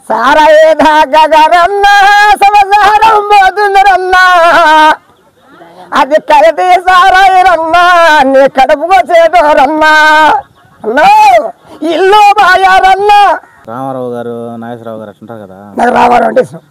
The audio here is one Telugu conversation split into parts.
సారాయేదా గగరన్నా సంసారం పోతుందరన్నా అది కడితే సారాయరన్నా నీ కడుపుకొచ్చేటోరన్నా అన్నా ఇల్లు బాయారన్నా. రామారావు గారు నాగేశ్వరరావు గారు అట్లుంటారు కదా. నాకు రామారావు అంటే ఇష్టం.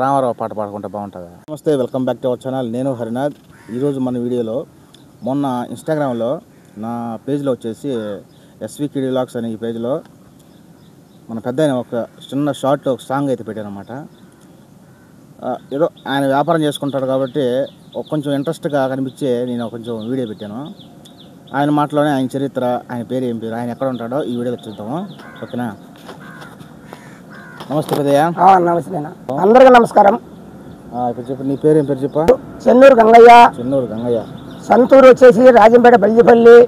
రామారావు పాట పాడుకుంటే బాగుంటుందా? నమస్తే, welcome back to our channel. నేను హరినాథ్. ఈరోజు మన వీడియోలో మొన్న ఇన్స్టాగ్రామ్లో నా పేజ్లో వచ్చేసి ఎస్వికిడి వ్లాగ్స్ అనే ఈ పేజ్లో మన పెద్ద ఒక చిన్న షార్ట్ ఒక సాంగ్ అయితే పెట్టాను అనమాట. ఏదో ఆయన వ్యాపారం చేసుకుంటాడు కాబట్టి కొంచెం ఇంట్రెస్ట్గా కనిపించి నేను కొంచెం వీడియో పెట్టాను. ఆయన మాటలోనే ఆయన చరిత్ర, ఆయన పేరు ఏం పేరు, ఆయన ఎక్కడ ఉంటాడో ఈ వీడియోలో చూద్దాము. ఓకేనా? నమస్తే పెద్దయ్య. నమస్తే అందరికీ నమస్కారం. ఇప్పుడు చెప్పు, నీ పేరు ఏం పేరు చెప్పా? చెన్నూరు గంగయ్య. చెన్నూరు గంగయ్య. సంతూరు వచ్చేసి రాజంపేట బల్లిపల్లి.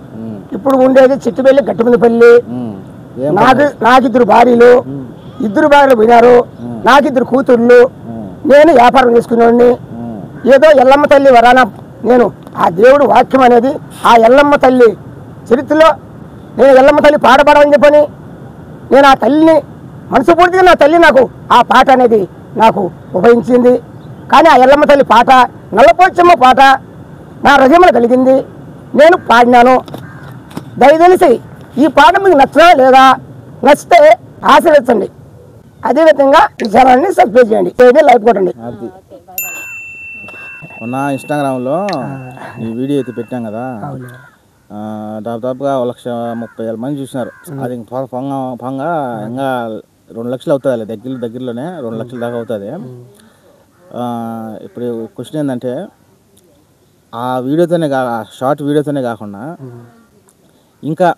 ఇప్పుడు ఉండేది చిట్టుపల్లి గట్టుమందిపల్లి. నాకిద్దరు భార్యలు, ఇద్దరు భార్యలు పోయినారు. నాకిద్దరు కూతుర్లు. నేను వ్యాపారం చేసుకునేవాడిని. ఏదో ఎల్లమ్మ తల్లి వరాన నేను ఆ దేవుడు వాక్యం అనేది ఆ ఎల్లమ్మ తల్లి చరిత్రలో నేను ఎల్లమ్మ తల్లి పాట పాడమని చెప్పని నేను ఆ తల్లిని మనసుపూర్తిగా నా తల్లి నాకు ఆ పాట అనేది నాకు ఉపయోగించింది. కానీ ఆ ఎల్లమ్మ తల్లి పాట నల్లపోచమ్మ పాట నా హృదయంలో కలిగింది. నేను పాడినాను. దయచేసి ఈ పాట మీకు నచ్చినా లేదా నచ్చితే ఆశీర్వదించండి. అదేవిధంగా ఈ ఛానల్ని సబ్స్క్రైబ్ చేయండి, లైక్ కొట్టండి. మొన్న ఇన్స్టాగ్రామ్లో ఈ వీడియో అయితే పెట్టాం కదా, దాదాపుగా 1,30,000 మంది చూసినారు. అది పొంగ ఇంకా 2 లక్షలు అవుతుంది. దగ్గరలోనే 2 లక్షల దాకా అవుతుంది. ఇప్పుడు క్వశ్చన్ ఏంటంటే, ఆ వీడియోతోనే షార్ట్ వీడియోతోనే కాకుండా ఇంకా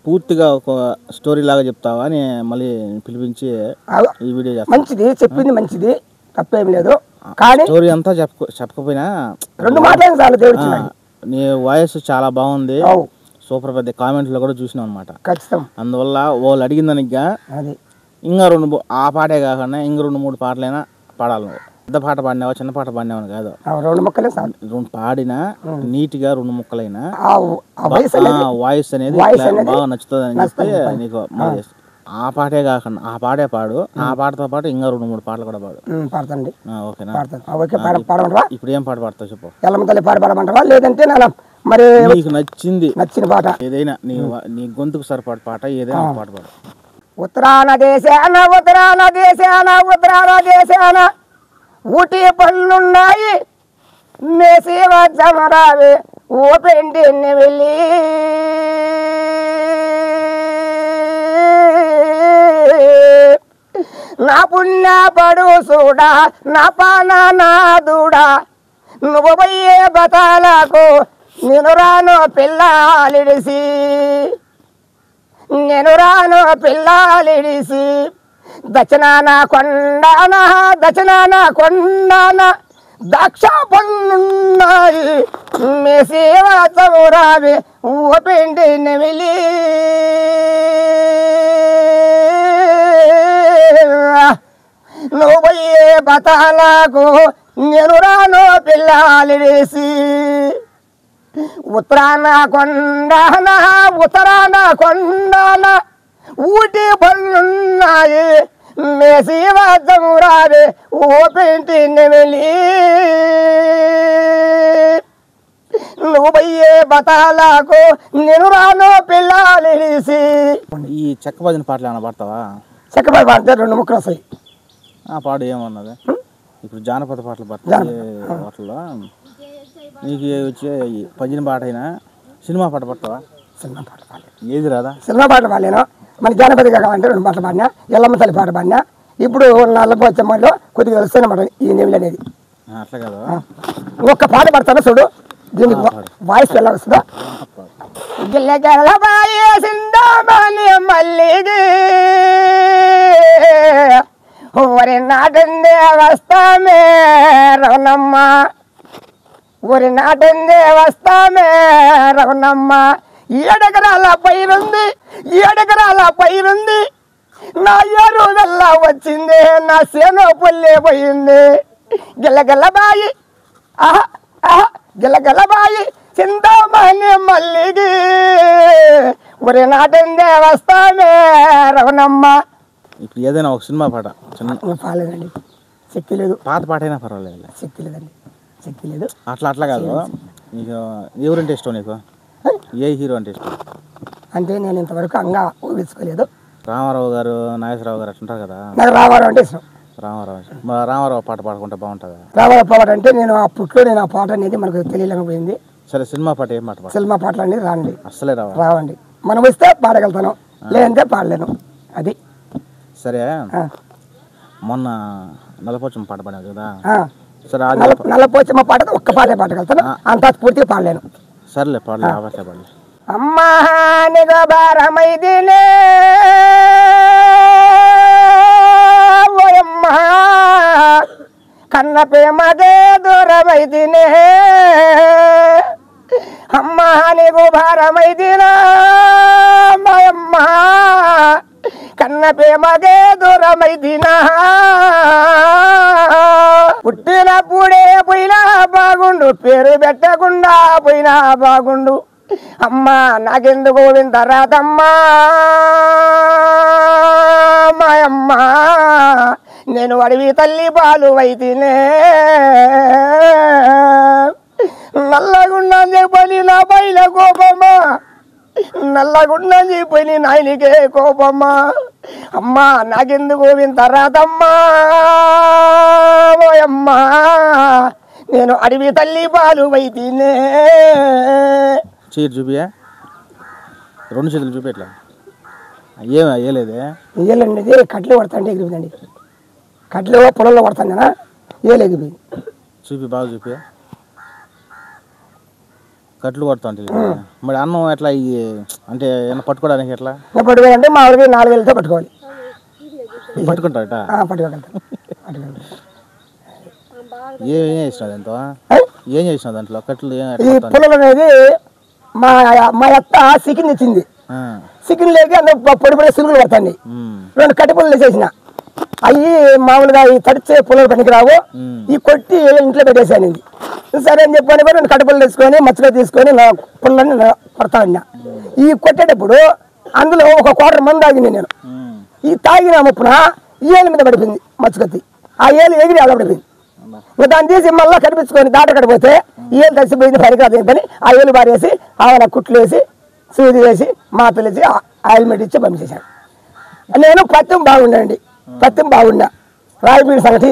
పూర్తిగా ఒక స్టోరీ లాగా చెప్తావా అని మళ్ళీ పిలిపించి ఈ వీడియో చేస్తా. మంచిది, చెప్పింది మంచిది, తప్పేం లేదు. కానీ స్టోరీ అంతా చెప్పకపోయినా 2 మాటలు చాలు. దేవుడు నీ వాయిస్ చాలా బాగుంది, సూపర్. పెద్ద కామెంట్లో కూడా చూసినాం అనమాట. అందువల్ల వాళ్ళు అడిగిన దానికిగా ఇంకా 2 ఆ పాటే కాకుండా ఇంకా 2-3 పాటలైనా పాడాలి. నువ్వు పెద్ద పాట పాడినావా చిన్న పాట పాడినావని కాదు, 2 ముక్కలే పాడినా నీట్గా 2 ముక్కలైనా వాయిస్ అనేది బాగా నచ్చుతుంది అని చెప్పి నీకు ఆ పాటే కాకుండా ఆ పాటే పాడు. ఆ పాటతో పాటు ఇంకా 2-3 పాటలు కూడా పాడు. ఓకేనా? ఇప్పుడు ఏం పాట పాడతావు చెప్పు. ఎల్లమ్మ తల్లి పాట పాడమంటావా లేదంటే మరి నీకు నచ్చిన పాట ఏదైనా, నీ గొంతుకు సరిపాటు పాట ఏదైనా పాట పాడు. ఉత్తరాన దేశాన ఉత్తరాన దేశాన ఉత్తరాన దేశాన ఊటీ పళ్ళున్నాయి మేసేవ జమరావే ఓ పెండి వెళ్ళి నా పుణ్య పడు చూడా నా పానా నా దూడా నువ్వు పోయే బతాలకు నేను రాను పిల్లాలిడిసి, నేను రాను పిల్లాలిడిసి దక్షిణాన కొండాన దక్షిణాన కొండాన దక్ష పళ్ళున్నాయి మేసేవ చమురావి ఓ పిండి నెమిలి నువ్వు పోయే బతాలకు నేను రాను పిల్లాలిడేసి ఉత్తరాన కొండాన ఉత్తరాన కొండాన ఊటి పళ్ళున్నాయి మేసేవ చమురావి ఓ పిండి నెమిలి నువ్వు పోయే బతాలకు నేను రాను పిల్లాలిడేసి. ఈ చెక్క భజన పాటలు ఏమైనా పాడతావా? చెక్క పాట పాడితే 2 ముక్కలు వస్తాయి. ఆ పాడు ఏమన్నది? ఇప్పుడు జానపద పాటలు పాడతాయి. వాటిలో నీకు వచ్చే భజన పాట అయినా సినిమా పాట పడతావా? సినిమా పాట పాడలేదు. ఏది రాదా? సినిమా పాట పాడలేను. మన జానపద కావాలంటే 2 పాటలు పాడినా. ఎల్లమ్మ తల్లి పాట పాడినా. ఇప్పుడు నల్లపోచమ్మలో కొద్దిగా తెలుస్తాయి అన్నమాట ఈ నెమిలి అనేది. అట్లా కదా. ఒక్క పాట పడతాను చూడు, దీనికి వాయిస్ ఎలా వస్తుందా? గిల్లగలబాయి సిందామణి మల్లిది ఊరి నాటిందే వస్తామే రవణమ్మ, ఊరి నాటిందే వస్తామే రవణమ్మ. 7 ఎకరాల పైరుంది, 7 ఎకరాల పైరుంది, నా ఎరుదల్లా వచ్చింది, నా సేనో పుల్లే పోయింది. గిల్లగల్లబాయి ఆహా ఆహా గిల్లగల్లబాయి చింతామణి మల్లిగి ఊరి నాటిందే వస్తామే రవణమ్మ. ఇప్పుడు ఏదైనా ఒక సినిమా పాట చిన్న పాడలేదండి, శక్తి లేదు. పాత పాట అయినా పర్వాలేదు, శక్తి లేదండి, శక్తి లేదు. అట్లా కాదు. నీకు ఎవరంటే ఇష్టం? నీకు ఏ హీరో అంటే ఇష్టం? అంటే నేను ఇంతవరకు అంగా ఊహించుకోలేదు. రామారావు గారు, నాగేశ్వరరావు గారు అట్లుంటారు కదా. నాకు రామారావు అంటే ఇష్టం. రామారావు పాట పాడుకుంటే బాగుంటుందా? రామారావు పాట అంటే నేను అప్పట్లో ఆ పాట అనేది మనకు తెలియలేకపోయింది. సరే, సినిమా పాట ఏం పాట? సినిమా పాటలు అనేది రాండి, అస్సలే రావండి. మనం వస్తే పాడగలుగుతాను, లేదంటే పాడలేను. అది సరే. మొన్న నల్లపోచమ్మ పాట పాడావు కదా. సరే, నల్లపోచమ్మ పాట ఒక్క పాటే పాడగలుగుతాను, అంత పూర్తిగా పాడలేను. సర్లే, పాడలే. అమ్మా నిగ భారమైదిలే ఓయమ్మా, కన్న ప్రేమదే దూరమైదినే. అమ్మా నీకు భారమైదినా మాయమ్మా, కన్న ప్రేమదే దూరమైదినా. పుట్టినప్పుడే పోయినా బాగుండు, పేరు పెట్టకుండా పోయినా బాగుండు. అమ్మా నాకెందుకు వింత రాదమ్మా మాయమ్మా, నేను అడవి తల్లి పాలు అయితేనే. నల్లగుండం చెప్పని నా పైన కోపమ్మా, నల్లగుండం చెప్పని నాయనికే కోపమ్మా. అమ్మా నాకెందుకు వింత రాదమ్మా ఓయమ్మా, నేను అడవి తల్లి పాలు అయితేనే. చీర చూపియా, 2 చేతులు చూపి. ఎట్లా ఏలేదే? ఏలండి, ఇది కట్లు పడతాండి ఎగిరిపోయిందండి. కట్లు పొలంలో పడతాను కదా, ఏలు ఎగిరిపోయింది. చూపి, బాగా చూపి. కట్లు కొడతాంటే మరి అన్నం ఎట్లా? అంటే ఏమన్నా పట్టుకోవడానికి ఎట్లా పట్టుకోవాలంటే మా ఊరికి 4 వేలతో పట్టుకోవాలి. పట్టుకుంటాట? పట్టుకోగలుగుతాం. ఏం చేసినావు దాంతో? ఏం చేసినావు దాంట్లో? కట్లు ఈ పొలం అనేది మా అత్త చికెన్ ఇచ్చింది. చికెన్ లేక పొడి పొడి సులుగులు పడతాయి. 2 కట్టి పొలం వేసేసిన. అవి మామూలుగా ఈ తడిచే పొలాలు పనికిరావు, ఈ కొట్టి ఇంట్లో పెట్టేసాను. సరే అని చెప్పని 2 కట్టి పొలం తీసుకొని మచ్చగా తీసుకొని నా పొలాన్ని కొడతా ఉన్నా. ఈ కొట్టేటప్పుడు అందులో ఒక 1/4 మంది తాగింది నేను. ఈ తాగిన ముప్పున ఏలు మీద పడిపోయింది మచ్చకొత్తి. ఆ ఏలు ఎగిరి అలా పడిపోయింది. దాన్ని తీసి మళ్ళీ కనిపించుకొని దాట కడిపోతే ఏలు తడిసిపోయింది, పనికిరాదు పని. ఆ ఏలు బారేసి ఆవిడ కుట్లు వేసి సూది వేసి మాతలు వేసి ఆయిల్మెంట్ ఇచ్చి పంపించేశాను. నేను పత్యం బాగుండండి, పత్యం బాగుండా. రాయిపీడి సంగటి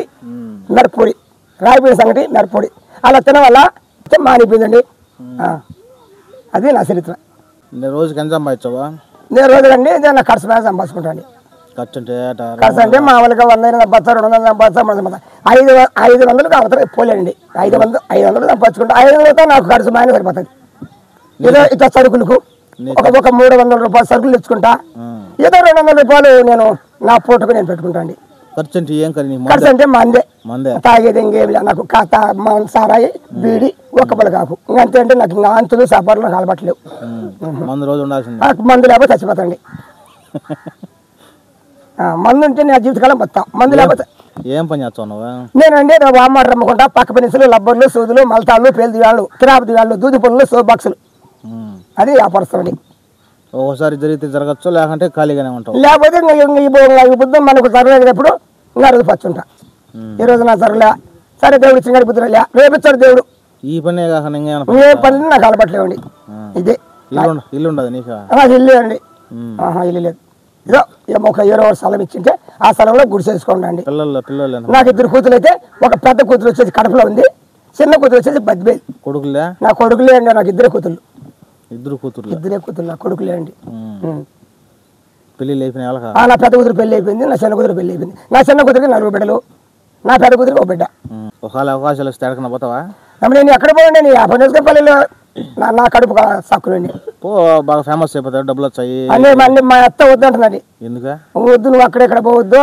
మిరప్పొడి, రాయిపీడి సంగటి మిరప్పొడి అలా తినవల్ల మానిపోయిందండి. అది నా చరిత్ర. రోజుకి ఎంత సంపాదించావా? నేను రోజులండి నా ఖర్చు మీద సంపాదించుకుంటాను. ఖర్చు అంటే మామూలుగా 100 సంపాదిస్తా, 200 సంపాదిస్తా, 500 కావాలి పోలేండి. 500 సంపాదించుకుంటా. 500తో నాకు ఖర్చు బాగానే సరిపోతుంది. ఏదో ఇట్లా సరుకులకు ఒక 300 రూపాయలు సరుకులు తెచ్చుకుంటా. ఏదో 200 రూపాయలు నేను నా పూటకు నేను పెట్టుకుంటాండి. ఖర్చు అంటే మందే, తాగేది ఇంకేం లేదు నాకు. సారాయి బీడి ఒక్కపలు కాకు ఇంకంతే. అంటే నాకు ఇంకా అంతులు సాపాట్లు నాకు అలవాట్లేవు. మందు లేకపోతే చచ్చిపోతాండి. మందు ఉంటే నా జీవితకాలం బతా. మందు లేకపోతే ఏం పని చేస్తావు? నేనండి వామాడు రమ్ముకుంటా. పక్క పెన్సిలు, లబ్బర్లు, సూదులు, మలతాళ్ళు, పేలు దివాళ్ళు, కిరాబు దివాళ్ళు, దూది పనులు, సోప్ బాక్సులు, అది వ్యాపారస్తుంది. ఒకసారి జరిగితే జరగచ్చు, లేకుంటే ఖాళీగానే ఉంటావు. లేకపోతే ఈ బుద్ధం మనకు జరగలేనప్పుడు ఇంకా రోజు పచ్చుంటా. ఈ రోజు నా జరగలే, సరే దేవుడు ఇచ్చిన బుద్ధి రేపిచ్చాడు దేవుడు. ఈ పనే కాకుండా ఏ పని నాకు అలపట్లేవండి. ఇదే ఇల్లు ఉండదు నీకు? ఇల్లు అండి, ఇల్లు లేదు. ఏదో ఒక 20 స్థలం ఇచ్చింటే ఆ స్థలంలో గుడి చేసుకోండి. నాకు 2 కూతురు అయితే, ఒక పెద్ద కూతురు వచ్చేసి కడపలో ఉంది, చిన్న కూతురు వచ్చేసి బద్బేల్. కొడుకులే? నా కొడుకులే అండి, నాకు 2 కూతురు. 2 కూతురు? 2 కూతురు నా కొడుకులే అండి. పెళ్ళి అయిపోయినా? నా పెద్ద కూతురు పెళ్లి అయిపోయింది, నా చిన్న కూతురు పెళ్లి అయిపోయింది. నా చిన్న కూతురికి 4 బిడ్డలు, నా పెద్ద కూతురికి 1 బిడ్డ. ఒకవేళ అవకాశాలు వస్తే ఎక్కడికన్నా పోతావా? నేను ఎక్కడ పోయండి, నేను 50 నిమిషం పల్లెలో నా కడుపు సక్కులండి. బాగా ఫేమస్ అయిపోతాయి, డబ్బులు వచ్చాయి అన్నీ. మా అత్త వద్దంటున్నది. ఎందుకు వద్దు, నువ్వు అక్కడెక్కడ పోవద్దు,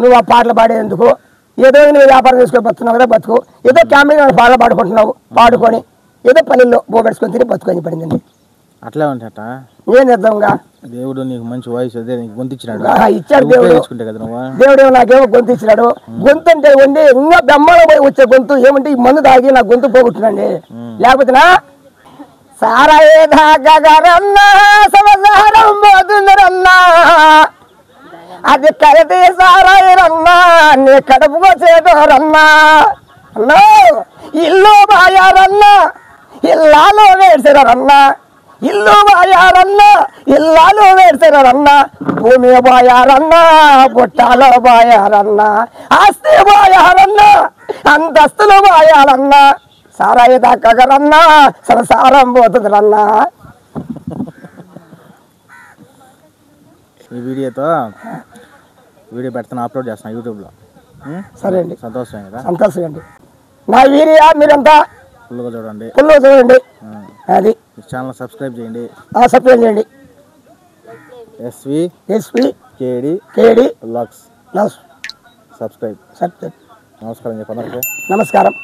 నువ్వు ఆ పాటలు పాడేందుకు, ఏదో నువ్వు వ్యాపారం చేసుకొని బతుకున్నావు కదా బతుకు, ఏదో క్యామెరా పాటలు పాడుకుంటున్నావు, పాడుకొని ఏదో పల్లెల్లో బోబెట్టుకొని తిని బతుకొని పడిందండి. అట్లే ఉంటాట. ఏం చేద్దాంగా, దేవుడు నీకు మంచి వాయిస్ అదే గొంతు ఇచ్చినాడు. ఇచ్చాడు దేవుడు. దేవుడు నాకేమో గొంతు ఇచ్చినాడు. గొంతు అంటే ఉండి ఇంకా బెమ్మలో పోయి వచ్చే గొంతు ఏమంటే ఈ మందు తాగి నా గొంతు పోగొట్టినండి. లేకపోతే నా సారాయేదాగరన్నా సంసారం పోతుందరన్నా, అది కరటి సారాయరన్నా నీ కడుపుకో చేదోరన్నా అన్నా ఇల్లు బాయారన్నా ఇల్లాలో వేడ్చారన్నా ఇల్లు బాయారన్నా ఇల్లాలో వేడ్చారన్నా భూమి బాయారన్నా బుట్టాలో బాయారన్నా ఆస్తి బాయారన్నా అంతస్తులు బాయాలన్నా సారాయి దాకగరన్నా సంసారం పోతుంది రన్నా. ఈ వీడియో పెడుతున్నా, అప్లోడ్ చేస్తున్నా యూట్యూబ్లో. సరే అండి, సంతోషమే కదా? సంతోషం అండి. నా వీడియో మీరంతా ఫుల్గా చూడండి, అది ఛానల్ సబ్స్క్రైబ్ చేయండి. సబ్స్క్రైబ్ చేయండి. SV KD vlogs subscribe. Subscribe. నమస్కారం చెప్పండి. నమస్కారం.